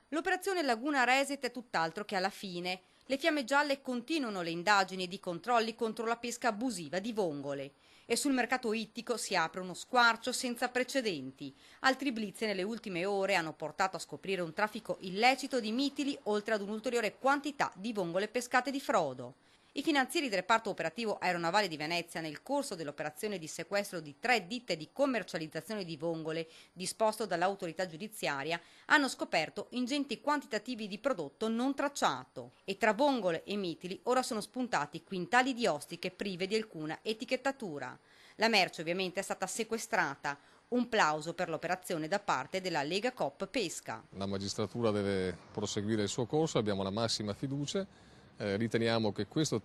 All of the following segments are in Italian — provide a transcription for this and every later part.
L'operazione Laguna Reset è tutt'altro che alla fine. Le Fiamme Gialle continuano le indagini ed i controlli contro la pesca abusiva di vongole. E sul mercato ittico si apre uno squarcio senza precedenti. Altri blitz nelle ultime ore hanno portato a scoprire un traffico illecito di mitili oltre ad un'ulteriore quantità di vongole pescate di frodo. I finanzieri del reparto operativo aeronavale di Venezia, nel corso dell'operazione di sequestro di 3 ditte di commercializzazione di vongole disposto dall'autorità giudiziaria, hanno scoperto ingenti quantitativi di prodotto non tracciato e tra vongole e mitili ora sono spuntati quintali di ostiche prive di alcuna etichettatura. La merce ovviamente è stata sequestrata. Un plauso per l'operazione da parte della Lega Coop Pesca. La magistratura deve proseguire il suo corso, abbiamo la massima fiducia. Riteniamo che questo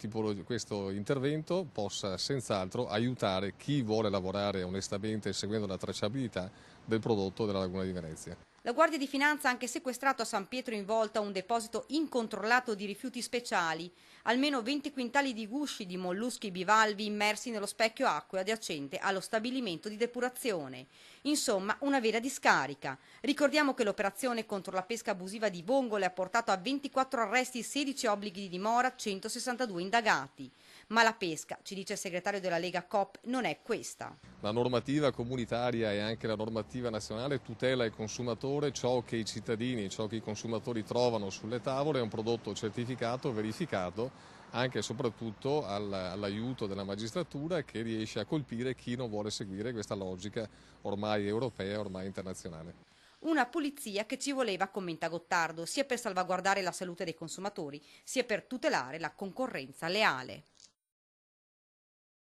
intervento possa senz'altro aiutare chi vuole lavorare onestamente seguendo la tracciabilità del prodotto della Laguna di Venezia. La Guardia di Finanza ha anche sequestrato a San Pietro in Volta un deposito incontrollato di rifiuti speciali, almeno 20 quintali di gusci di molluschi bivalvi immersi nello specchio acqueo adiacente allo stabilimento di depurazione. Insomma, una vera discarica. Ricordiamo che l'operazione contro la pesca abusiva di vongole ha portato a 24 arresti, 16 obblighi di dimora, 162 indagati. Ma la pesca, ci dice il segretario della Lega Coop, non è questa. La normativa comunitaria e anche la normativa nazionale tutela il consumatore, ciò che i cittadini, ciò che i consumatori trovano sulle tavole è un prodotto certificato, verificato, anche e soprattutto all'aiuto della magistratura che riesce a colpire chi non vuole seguire questa logica ormai europea, ormai internazionale. Una pulizia che ci voleva, commenta Gottardo, sia per salvaguardare la salute dei consumatori, sia per tutelare la concorrenza leale.